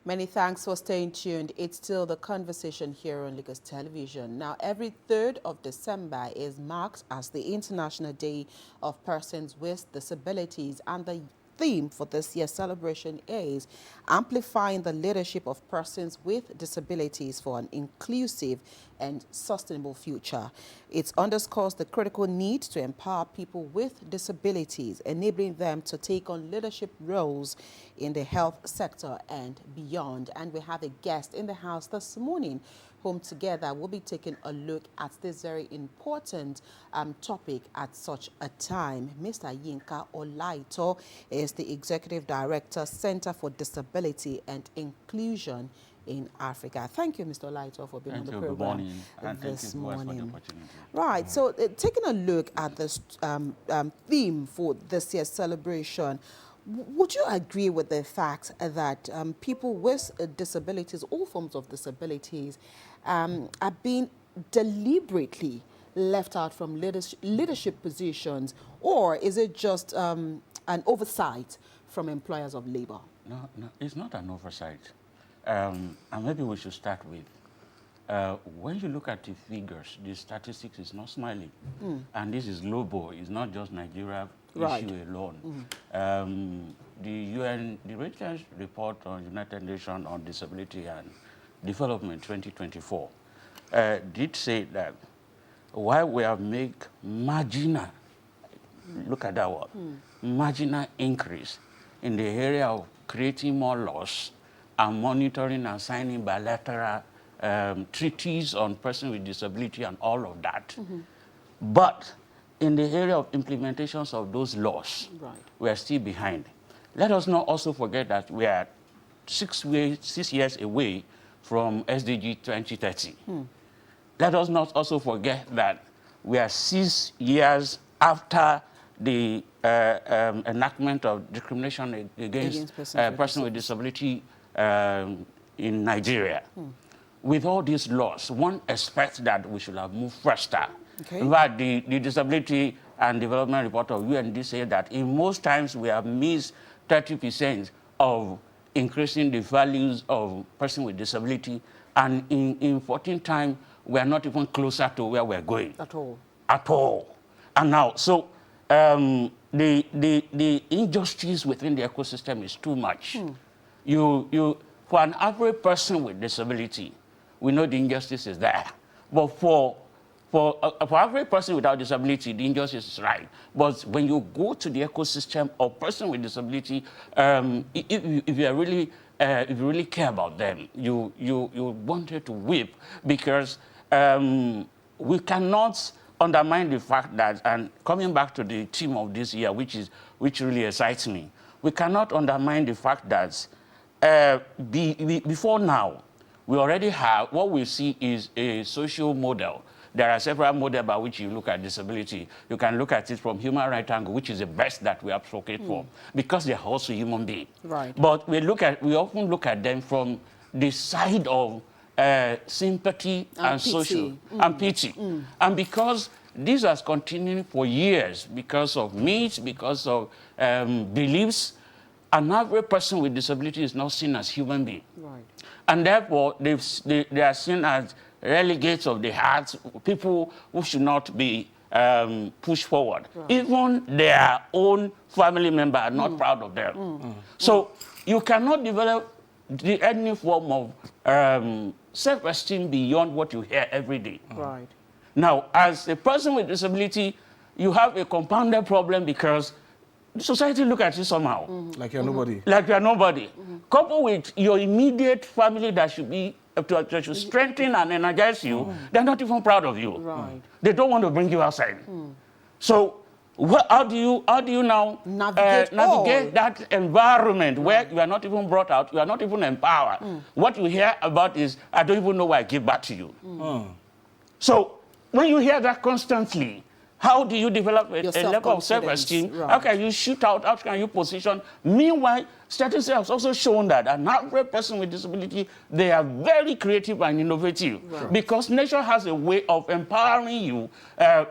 Many thanks for staying tuned. It's still the conversation here on Lagos Television. Now, every 3rd of December is marked as the International Day of Persons with Disabilities, and the theme for this year's celebration is amplifying the leadership of persons with disabilities for an inclusive and sustainable future. It underscores the critical need to empower people with disabilities, enabling them to take on leadership roles in the health sector and beyond. And we have a guest in the house this morning whom together we'll be taking a look at this very important topic at such a time. Mr. Yinka Olaito is the Executive Director, Center for Disability and Inclusion in Africa. Thank you, Mr. Olaito, for being on the program. Good morning. And this thank you morning. for the opportunity. Right, so taking a look at this theme for this year's celebration, would you agree with the fact that people with disabilities, all forms of disabilities, are being deliberately left out from leadership positions, or is it just an oversight from employers of labor? No, it's not an oversight. And maybe we should start with, when you look at the figures, the statistics is not smiling. And this is global, it's not just Nigeria issue alone. The recent report on United Nations on Disability and Development 2024 did say that while we have made marginal, look at that word, marginal increase in the area of creating more laws and monitoring and signing bilateral treaties on persons with disability and all of that. But in the area of implementations of those laws, we are still behind. Let us not also forget that we are 6 years away from SDG 2030. Let us not also forget that we are 6 years after the enactment of discrimination against persons with disability in Nigeria. With all these laws, one expects that we should have moved faster. In fact, the Disability and Development Report of UND said that in most times we have missed 30% of increasing the values of persons with disability, and in 14 times we are not even closer to where we're going. At all. At all. And now, so the injustice within the ecosystem is too much. For an average person with disability, we know the injustice is there. But for every person without disability, the injustice is right. But when you go to the ecosystem of person with disability, if you really care about them, you wanted to weep, because we cannot undermine the fact that, and coming back to the theme of this year, which really excites me, we cannot undermine the fact that before now, we already have, what we see is a social model. There are several models by which you look at disability. You can look at it from human rights angle, which is the best that we advocate for, because they're also human beings. Right. But we often look at them from the side of sympathy and social and pity. And because this has continued for years, because of myths, because of beliefs, an average person with disability is not seen as human being. Right. And therefore, they are seen as relegates of the heart, people who should not be pushed forward. Right. Even their own family members are not proud of them. So you cannot develop any form of self-esteem beyond what you hear every day. Right. Now, as a person with disability, you have a compounded problem, because society look at you somehow. Like you're nobody. Like you're nobody. Coupled with your immediate family that should be to strengthen and energize you, they're not even proud of you. Right. They don't want to bring you outside. So how do you now navigate that environment where you are not even brought out, you are not even empowered? What you hear about is, I don't even know why I give back to you. So when you hear that constantly, how do you develop a level of self-esteem? Right. How can you shoot out? How can you position? Meanwhile, statistics have also shown that an average person with disability, they are very creative and innovative, because nature has a way of empowering you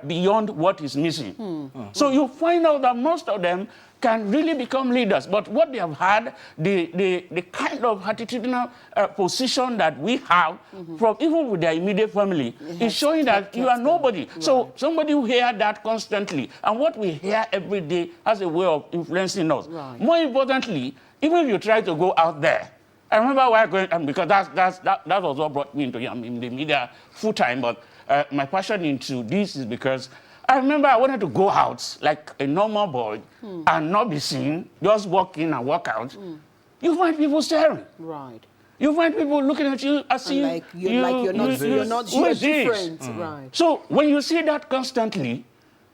beyond what is missing. So you find out that most of them, can really become leaders. But what they have had, the kind of attitudinal position that we have from even with their immediate family is showing that you are nobody. Right. So somebody who hear that constantly, and what we hear every day has a way of influencing us. Right. More importantly, even if you try to go out there, I remember where going, because that was what brought me into in the media full time, but my passion into this is because I remember I wanted to go out like a normal boy and not be seen, just walk in and walk out. You find people staring. Right. You find people looking at you as And if you're different. Right. So when you see that constantly,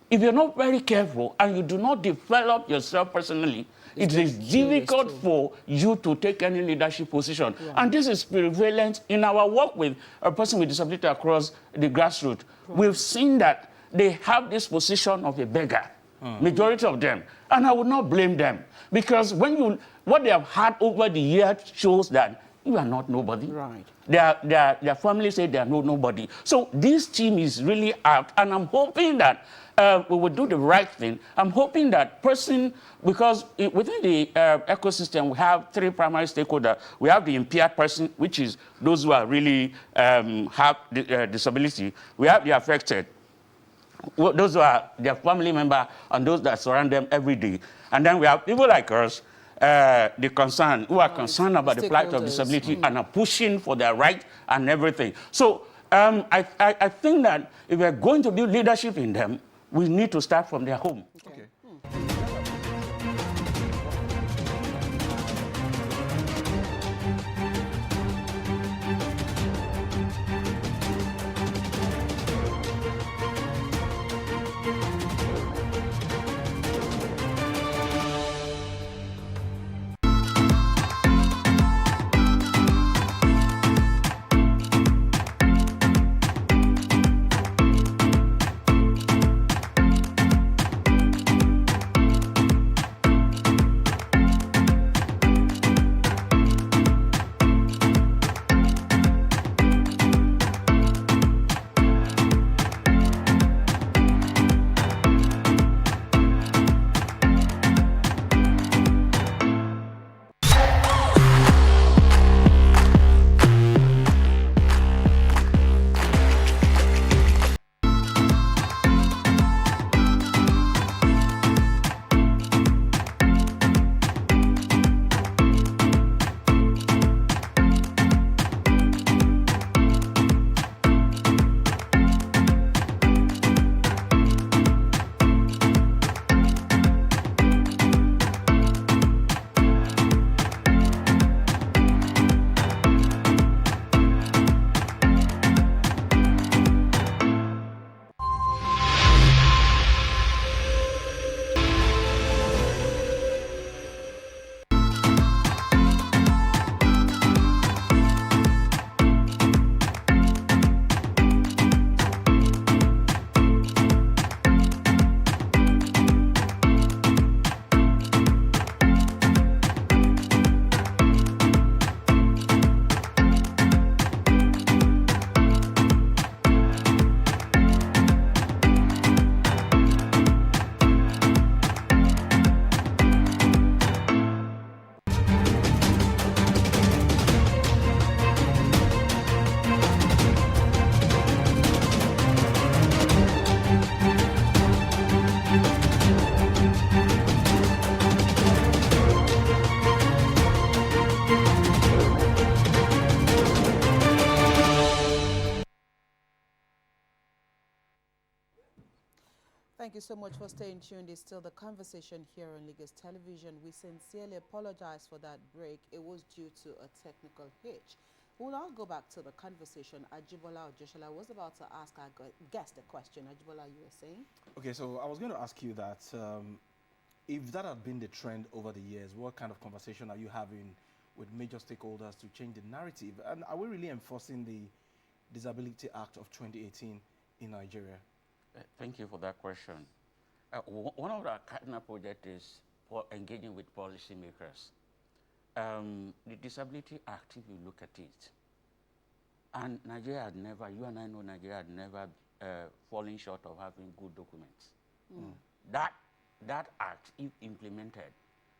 if you're not very careful and you do not develop yourself personally, it is difficult for you to take any leadership position. Right. And this is prevalent in our work with a person with disability across the grassroots. Right. We've seen that they have this position of a beggar, majority of them. And I would not blame them, because what they have had over the years shows that you are not nobody. Right. Their family say they are nobody. So this team is really out, and I'm hoping that we will do the right thing. I'm hoping that because within the ecosystem, we have three primary stakeholders. We have the impaired person, which is those who are really have disability. We have the affected, those who are their family member, and those that surround them every day. And then we have people like us, the concerned, who are concerned about the plight of disability and are pushing for their right and everything. So I think that if we're going to build leadership in them, we need to start from their home. Okay. Thank you so much for staying tuned. It's still the conversation here on Lagos Television. We sincerely apologize for that break. It was due to a technical hitch. We'll now go back to the conversation. Ajibola Ojoshola was about to ask our guest a question. Ajibola, you were saying? Okay, so I was going to ask you that if that had been the trend over the years, what kind of conversation are you having with major stakeholders to change the narrative? And are we really enforcing the Disability Act of 2018 in Nigeria? Thank you for that question. One of our cardinal projects is engaging with policymakers. The Disability Act, if you look at it, and Nigeria had never, you and I know Nigeria had never fallen short of having good documents. That that act, if implemented,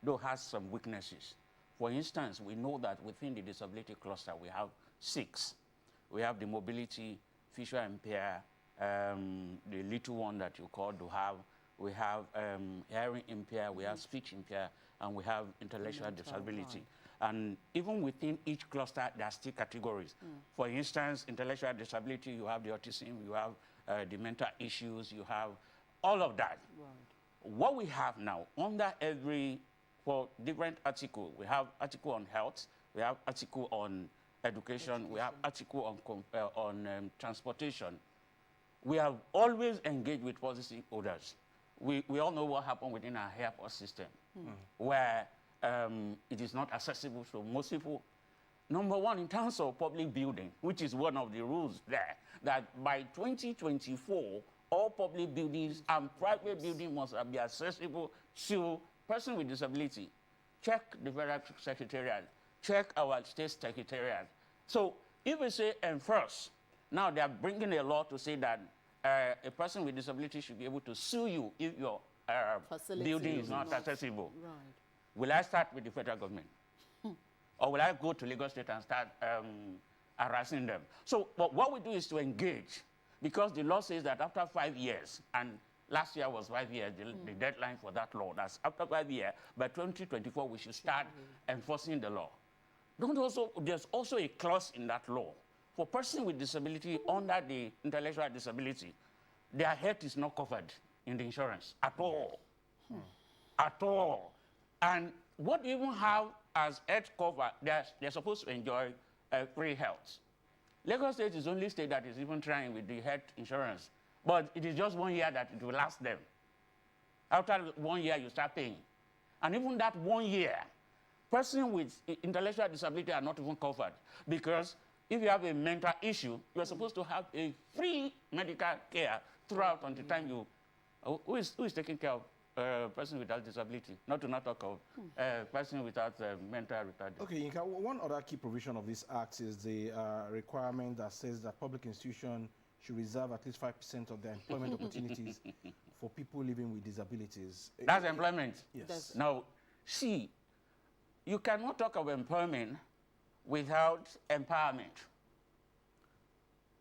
though has some weaknesses. For instance, we know that within the disability cluster, we have 6. We have the mobility, visual impaired, the little one that you call to have. We have hearing impaired, we have speech impaired, and we have intellectual disability. Right. And even within each cluster, there are still categories. For instance, intellectual disability, you have the autism, you have the mental issues, you have all of that. Right. What we have now, under every, for different article, we have article on health, we have article on education, we have article on transportation. We have always engaged with policy holders. We all know what happened within our airport system, where it is not accessible to most people. Number one, in terms of public building, which is one of the rules there, that by 2024, all public buildings and private buildings must be accessible to persons with disability. Check the Federal Secretariat, check our state secretariat. So if we say enforce, now they are bringing a law to say that a person with disability should be able to sue you if your building is not accessible. Right. Will I start with the federal government? Or will I go to Lagos State and start harassing them? So what we do is to engage, because the law says that after 5 years, and last year was 5 years, the deadline for that law, that's after 5 years, by 2024 we should start enforcing the law. There's also a clause in that law for persons with disability under the intellectual disability. Their health is not covered in the insurance at all. At all. And what we even have as health cover, they're supposed to enjoy free health. Lagos State is the only state that is even trying with the health insurance. But it is just 1 year that it will last them. After 1 year, you start paying. And even that 1 year, persons with intellectual disability are not even covered. Because if you have a mental issue, you are supposed to have a free medical care throughout until the time you... Who is taking care of person without disability, not to not talk of person without mental retardation. Okay, Yinka, one other key provision of this act is the requirement that says that public institutions should reserve at least 5% of their employment opportunities for people living with disabilities. That's employment? Yes. Now, see, you cannot talk of employment without empowerment.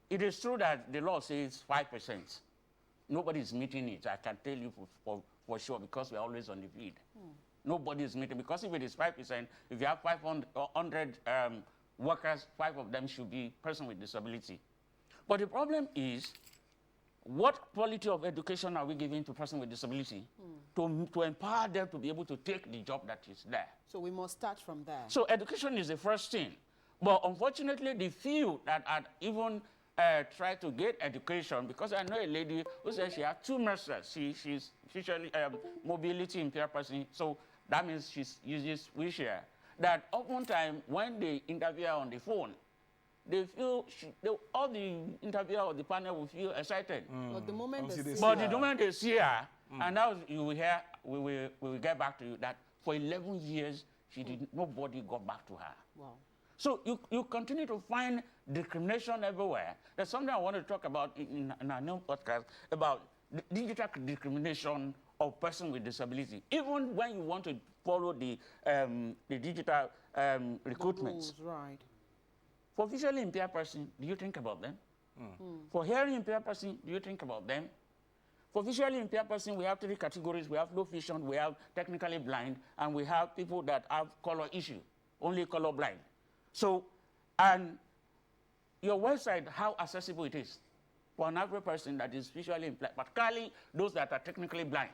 It is true that the law says 5%. Nobody is meeting it, I can tell you for sure, because we're always on the field. Nobody is meeting, because if it is 5%, if you have 500 workers, 5 of them should be persons with disability. But the problem is, what quality of education are we giving to persons with disability to empower them to be able to take the job that is there? So we must start from there. So education is the first thing. But unfortunately, the few that had even try to get education, because I know a lady who says she has 2 masters. She's visually mobility impaired person, so that means she uses wheelchair. That oftentimes when they interview her on the phone, they feel all the interviewer or the panel will feel excited. But the moment they see her, and now you will hear, we will get back to you that for 11 years nobody got back to her. Wow. So you continue to find discrimination everywhere. There's something I want to talk about in our new podcast about digital discrimination of persons with disability. Even when you want to follow the digital recruitments. Right. For visually impaired person, do you think about them? For hearing impaired person, do you think about them? For visually impaired person, we have 3 categories. We have low vision, we have technically blind, and we have people that have color issue, only color blind. So, and your website, how accessible it is for an average person that is visually impaired, particularly those that are technically blind.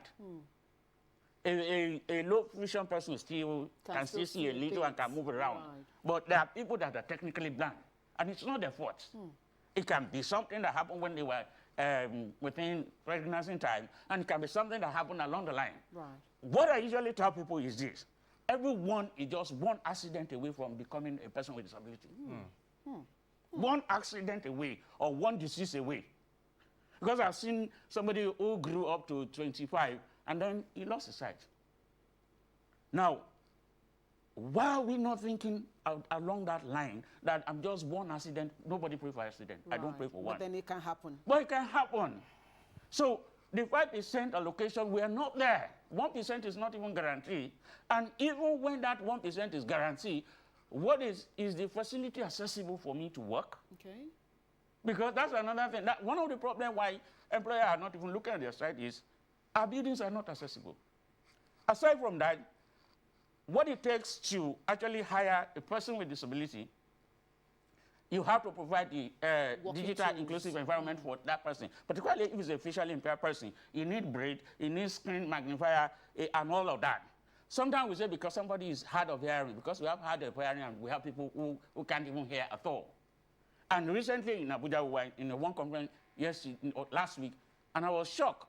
A low vision person still can still see a little and can move around. Right. But there are people that are technically blind, and it's not their fault. It can be something that happened when they were within pregnancy time, and it can be something that happened along the line. Right. What I usually tell people is this. Everyone is just one accident away from becoming a person with disability. One accident away or one disease away. Because I've seen somebody who grew up to 25 and then he lost his sight. Now, why are we not thinking along that line that I'm just one accident, nobody pray for accident. Right. I don't pray for one. But then it can happen. But it can happen. So The 5% allocation, we are not there. 1% is not even guaranteed. And even when that 1% is guaranteed, what is the facility accessible for me to work? Okay. Because that's another thing. That one of the problems why employers are not even looking at their site is our buildings are not accessible. Aside from that, what it takes to actually hire a person with disability, you have to provide the digital tools. inclusive environment for that person, particularly if it's a visually impaired person. You need braille, you need screen magnifier, and all of that. Sometimes we say because somebody is hard of hearing, because we have hard of hearing and we have people who can't even hear at all. And recently in Abuja, we were in one conference last week, and I was shocked.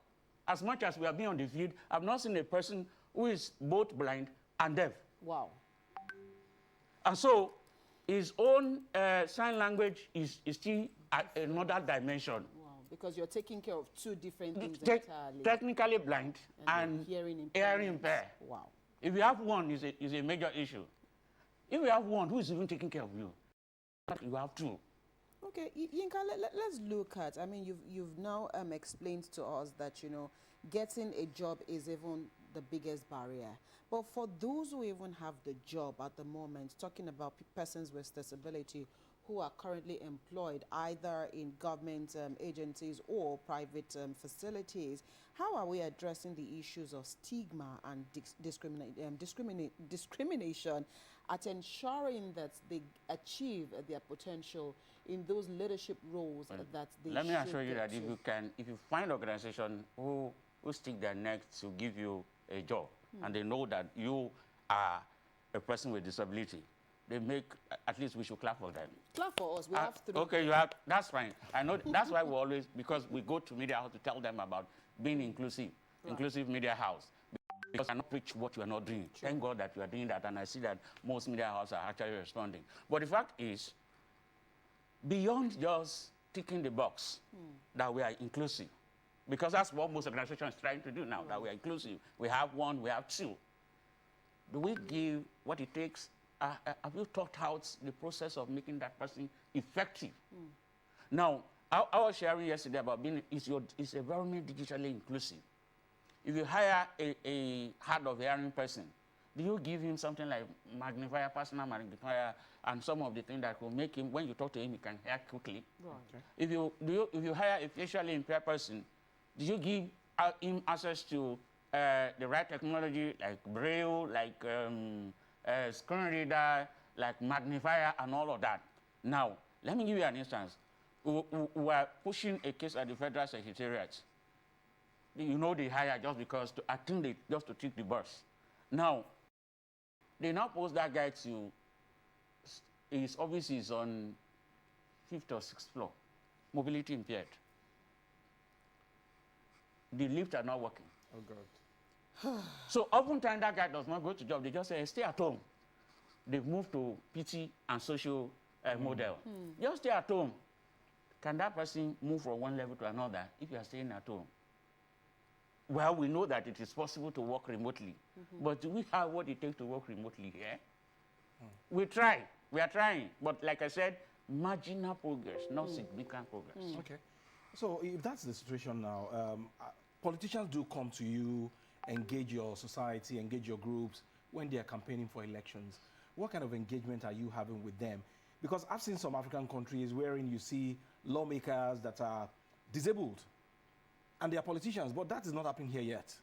As much as we have been on the field, I've not seen a person who is both blind and deaf. Wow. And so his own sign language is still at another dimension. Wow. Because you're taking care of two different things entirely. Technically blind and hearing impaired. Wow. If you have one, is a major issue. If you have one, who is even taking care of you? You have two. Okay, Yinka, let's look at, I mean, you've now explained to us that, you know, getting a job is even the biggest barrier. But for those who even have the job at the moment, talking about persons with disability who are currently employed either in government agencies or private facilities, how are we addressing the issues of stigma and discrimination at ensuring that they achieve their potential in those leadership roles that they Let me assure you get that to? if you find an organization who stick their neck to give you a job, and they know that you are a person with disability, they make, at least we should clap for them. Clap for us. We have three. Okay, that's fine. I know that's why we always, because we go to media house to tell them about being inclusive, inclusive media house. Because I cannot preach what you are not doing. Thank God that you are doing that, and I see that most media houses are actually responding. But the fact is, beyond just ticking the box that we are inclusive, because that's what most organizations are trying to do now, that we are inclusive. We have one, we have two. Do we give what it takes? Have you thought out the process of making that person effective? Now, I was sharing yesterday about being, is environment digitally inclusive? If you hire a hard of hearing person, do you give him something like magnifier, personal magnifier, and some of the things that will make him, when you talk to him, he can hear quickly? Right. Okay. If you hire a visually impaired person, do you give him access to the right technology like braille, like screen reader, like magnifier, and all of that? Now, let me give you an instance. We are pushing a case at the Federal Secretariat. You know, they hire just because I think they just to take the bus. Now, they now post that guy to his office is on 5th or 6th floor, mobility impaired. The lifts are not working. Oh, God. So oftentimes that guy does not go to job. They just say, stay at home. They've moved to PT and social model. Just stay at home. Can that person move from one level to another if you are staying at home? Well, we know that it is possible to work remotely. But do we have what it takes to work remotely here? We try. We are trying. But like I said, marginal progress, not significant progress. Okay. So if that's the situation now, politicians do come to you, engage your society, engage your groups when they are campaigning for elections. What kind of engagement are you having with them? Because I've seen some African countries wherein you see lawmakers that are disabled and they are politicians, but that is not happening here yet.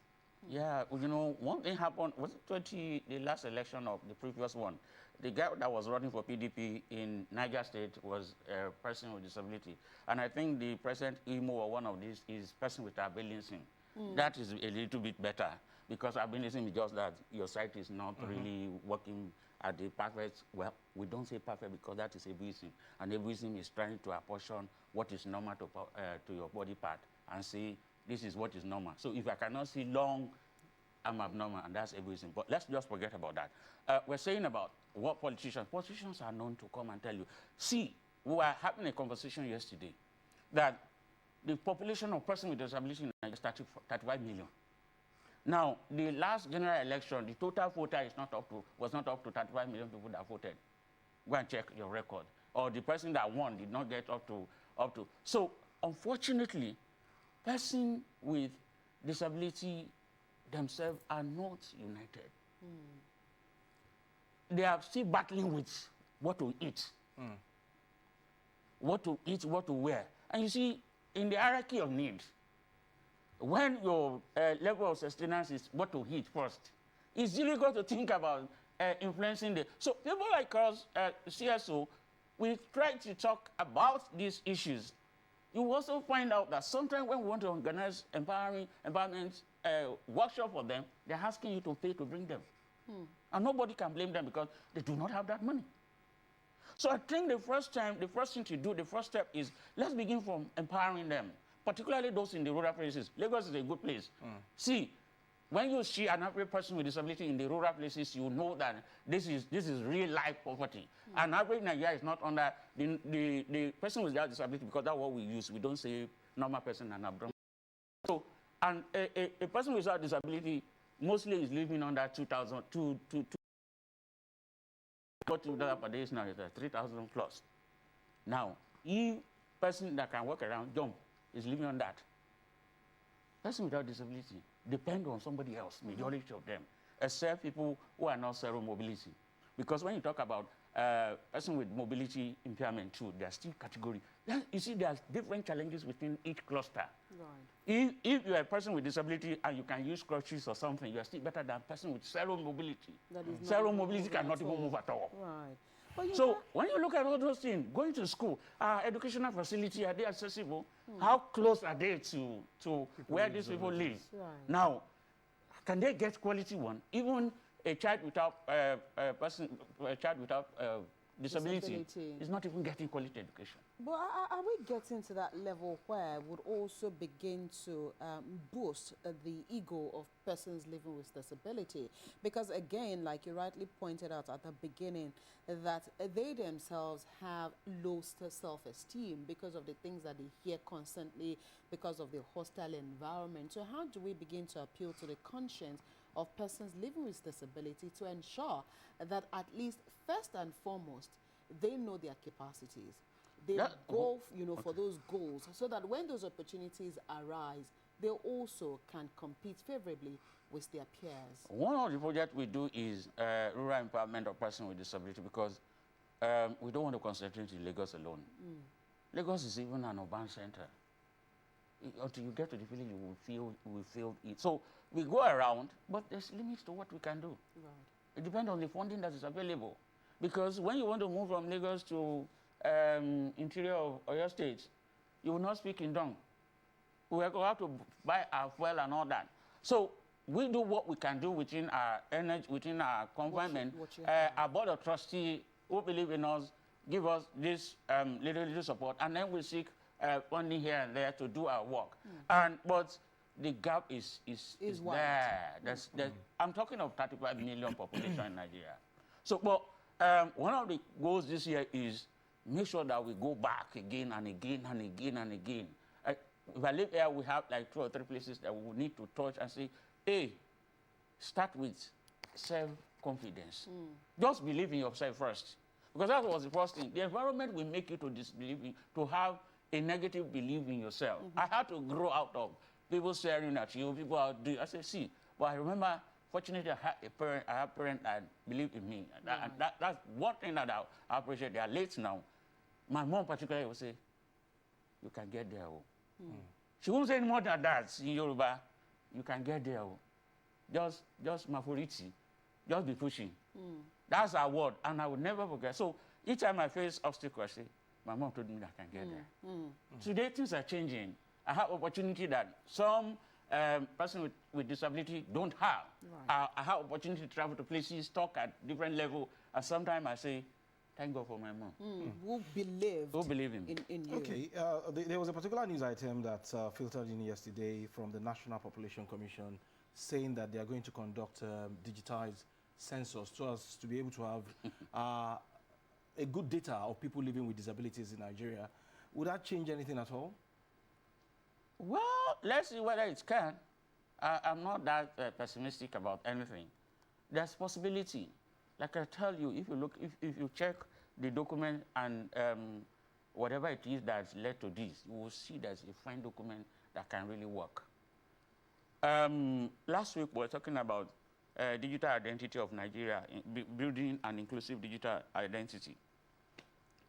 Yeah, you know, one thing happened, was it the last election of the previous one? The guy that was running for PDP in Niger State was a person with disability. And I think the President Imo or one of these is person with albinism. That is a little bit better because albinism is just that your sight is not really working at the perfect, well, we don't say perfect because that is ableism. And ableism is trying to apportion what is normal to your body part and say, this is what is normal. So if I cannot see long, I'm abnormal, and that's ableism. But let's just forget about that. We're saying about what politicians are known to come and tell you. See, we were having a conversation yesterday that the population of persons with disability in Nigeria is 35 million. Now, the last general election, the total voter was not up to 35 million people that voted. Go and check your record. Or the person that won did not get up to. So, unfortunately, person with disability themselves are not united. They are still battling with what to eat, what to eat, what to wear. And you see, in the hierarchy of need, when your level of sustenance is what to eat first, it's difficult to think about influencing the. So people like us, CSO, we try to talk about these issues. You also find out that sometimes when we want to organize empowerment workshop for them, they're asking you to pay to bring them. And nobody can blame them because they do not have that money. So I think the first thing to do, the first step is let's begin from empowering them, particularly those in the rural places. Lagos is a good place. See, when you see an average person with disability in the rural places, you know that this is real life poverty. An average Nigeria is not under the person with disability, because that's what we use. We don't say normal person and abnormal. So, and a person without disability mostly is living under 2,000, $2 per day is now 3,000 plus. Now, if person that can walk around, jump, is living on that. Person without disability depend on somebody else, majority of them, except people who are not zero mobility. Because when you talk about person with mobility impairment too, there are still category. You see, there are different challenges within each cluster. Right. If you are a person with disability and you can use crutches or something, you are still better than a person with zero mobility. Zero mobility cannot even move at all. Right. But so when you look at all those things, going to school, educational facility, are they accessible? How close are they to where these people live? Right. Now, can they get quality one? Even a child without disability is not even getting quality education. But are we getting to that level where would also begin to boost the ego of persons living with disability? Because again, like you rightly pointed out at the beginning, that they themselves have low self-esteem because of the things that they hear constantly, because of the hostile environment. So how do we begin to appeal to the conscience of persons living with disability to ensure that at least first and foremost, they know their capacities. They go, for those goals, so that when those opportunities arise, they also can compete favorably with their peers. One of the projects we do is rural empowerment of persons with disability, because we don't want to concentrate in Lagos alone. Lagos is even an urban center. Until you get to the village, you will feel it. So we go around, but there's limits to what we can do. Right. It depends on the funding that is available. Because when you want to move from Lagos to interior of Oyo State, you will not speak in tongue. We will have to buy our fuel and all that. So we do what we can do within our energy, within our confinement. Our board of trustees who believe in us give us this little support, and then we seek funding here and there to do our work. But the gap is there. I'm talking of 35 million population in Nigeria. So, but one of the goals this year is make sure that we go back again and again and again and again. If I live here, we have like 2 or 3 places that we will need to touch and say, hey, start with self-confidence. Just believe in yourself first. Because that was the first thing. The environment will make you to disbelieve, to have a negative belief in yourself. I had to grow out of people staring at you, people out there. I said, see, but I remember, fortunately, I have parents that believe in me. That's one thing that I appreciate. They are late now. My mom particularly will say, you can get there. She won't say any more than that in Yoruba. You can get there. Just maforiti. Just be pushing. That's our word, and I will never forget. So each time I face obstacles, I say, my mom told me that I can get there. Today, things are changing. I have opportunity that some person with disability don't have. Right. I have opportunity to travel to places, talk at different level, and sometimes I say, thank God for my mom. Who believe in you. Okay, there was a particular news item that filtered in yesterday from the National Population Commission saying that they are going to conduct digitized census so as to be able to have a good data of people living with disabilities in Nigeria. Would that change anything at all? Well, let's see whether it can. I'm not that pessimistic about anything. There's possibility. Like I tell you, if you look, if you check the document and whatever it is that's led to this, you will see there's a fine document that can really work. Last week we were talking about digital identity of Nigeria, building an inclusive digital identity.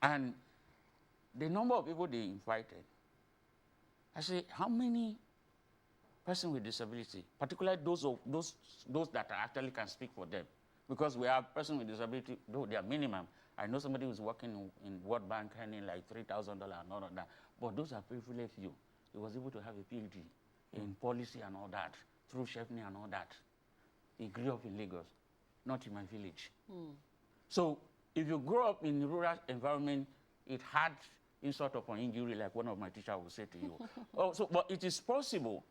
And the number of people they invited, I say, how many persons with disability, particularly those that actually can speak for them? Because we have persons with disability, though they are minimum. I know somebody who's working in World Bank earning like $3,000 and all of that. But those are privileged few. He was able to have a PhD in policy and all that, through Chefney and all that. He grew up in Lagos, not in my village. So if you grow up in a rural environment, it had insult upon injury, like one of my teachers would say to you. But it is possible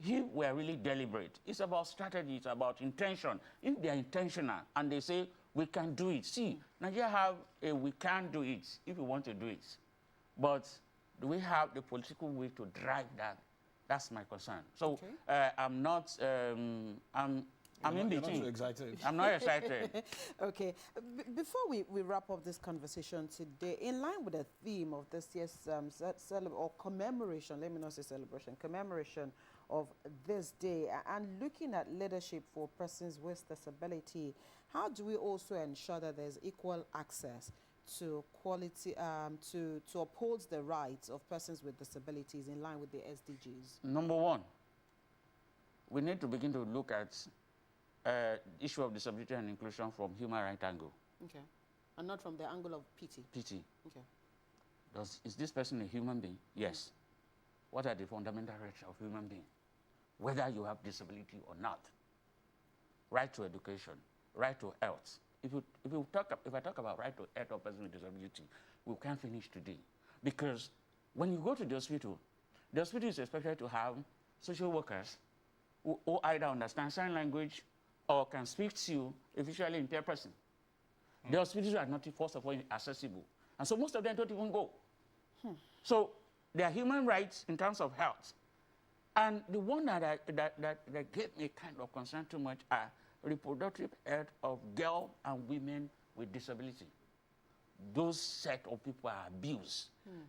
if we are really deliberate. It's about strategy, it's about intention. If they are intentional and they say, we can do it. See, Nigeria have a we can do it if we want to do it. But do we have the political will to drive that? That's my concern. So Okay. I'm not, I'm in between. You're not too excited. I'm not excited. Okay. Before we wrap up this conversation today, in line with the theme of this year's or commemoration, let me not say celebration, commemoration of this day, and looking at leadership for persons with disability, how do we also ensure that there's equal access to quality, to uphold the rights of persons with disabilities in line with the SDGs? Number one, we need to begin to look at issue of disability and inclusion from human right angle. Okay. And not from the angle of pity. Pity. Okay. Is this person a human being? Yes. What are the fundamental rights of human being? Whether you have disability or not. Right to education, right to health. If I talk about right to health of person with disability, we can't finish today. Because when you go to the hospital is expected to have social workers who either understand sign language or can speak to you, a visually impaired person. The hospitals are not, first of all, accessible. And so most of them don't even go. So there are human rights in terms of health. And the one that gave me kind of concern too much are reproductive health of girls and women with disability. Those set of people are abused.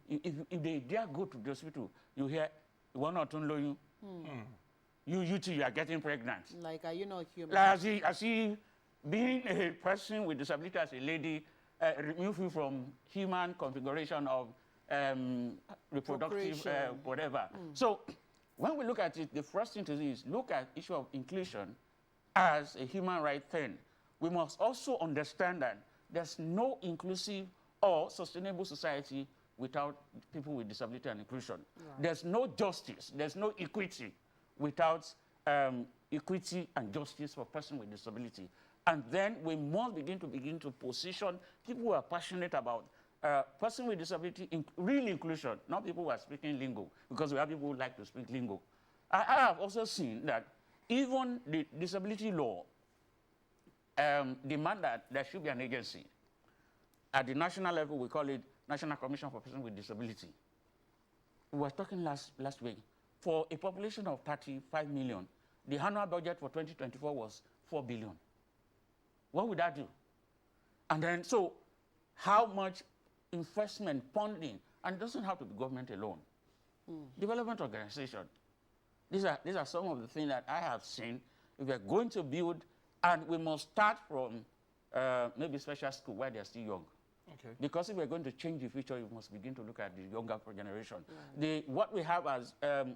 If they dare go to the hospital, you hear, one or two low you too, you are getting pregnant. Like, are you not human? Like, as he being a person with disability as a lady, remove you from human configuration of reproductive whatever. So when we look at it, the first thing to do is look at issue of inclusion as a human right thing. We must also understand that there's no inclusive or sustainable society without people with disability and inclusion. Right. There's no justice, there's no equity without equity and justice for person with disability. And then we must begin to position people who are passionate about person with disability, real inclusion, not people who are speaking lingo, because we have people who like to speak lingo. I have also seen that even the disability law demand that there should be an agency. At the national level, we call it National Commission for Persons with Disability. We were talking last week. For a population of 35 million, the annual budget for 2024 was 4 billion. What would that do? And then, so how much investment, funding, and it doesn't have to be government alone. Development organization. These are some of the things that I have seen. If we're going to build, and we must start from maybe special school where they're still young. Okay. Because if we're going to change the future, we must begin to look at the younger generation. Right. What we have as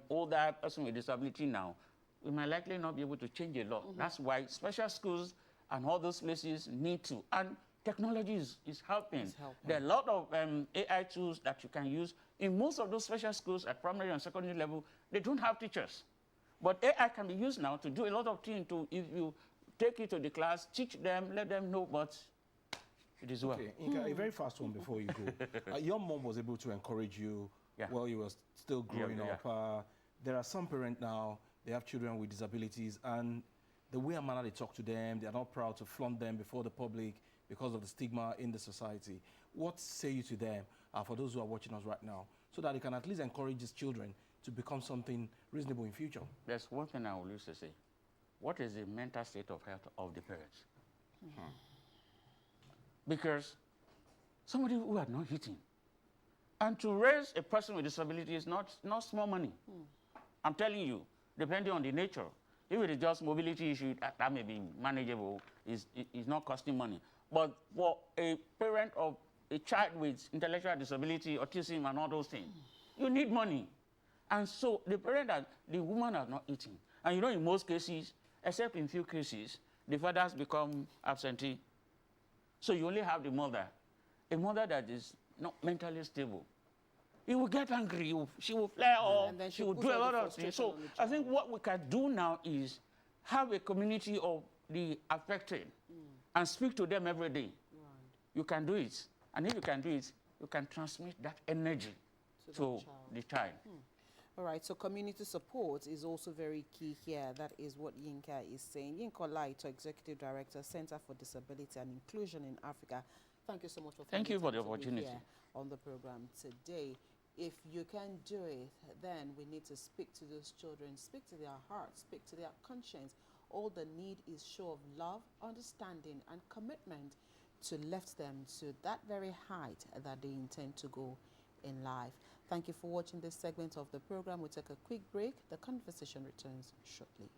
older person with disability now, we might likely not be able to change a lot. That's why special schools and all those places need to. And technology is helping. There are a lot of AI tools that you can use. In most of those special schools at primary and secondary level, they don't have teachers. But AI can be used now to do a lot of things. If you take it to the class, teach them, let them know, but it is well. Okay, Inka, a very fast one before you go. Your mom was able to encourage you while you were still growing up. There are some parents now, they have children with disabilities, and the way and manner they talk to them, they are not proud to flaunt them before the public because of the stigma in the society. What say you to them, for those who are watching us right now, so that they can at least encourage these children to become something reasonable in future? There's one thing I will used to say. What is the mental state of health of the parents? Because somebody who had not eaten, and to raise a person with disability is not small money. I'm telling you, depending on the nature. If it is just mobility issue, that may be manageable. It's not costing money. But for a parent of a child with intellectual disability, autism, and all those things, you need money. And so the woman has not eaten. And you know, in most cases, except in few cases, the fathers become absentee. So you only have the mother, a mother that is not mentally stable. He will get angry, she will flare up, and then she will do a lot of things. So I think what we can do now is have a community of the affected and speak to them every day. Right. You can do it. And if you can do it, you can transmit that energy to the child. All right, so community support is also very key here. That is what Yinka is saying. Yinka Laito, Executive Director, Center for Disability and Inclusion in Africa. Thank you so much for Thank you for the to be opportunity here on the program today. If you can do it, then we need to speak to those children, speak to their hearts, speak to their conscience. All they need is show of love, understanding, and commitment to lift them to that very height that they intend to go in life. Thank you for watching this segment of the program. We'll take a quick break. The conversation returns shortly.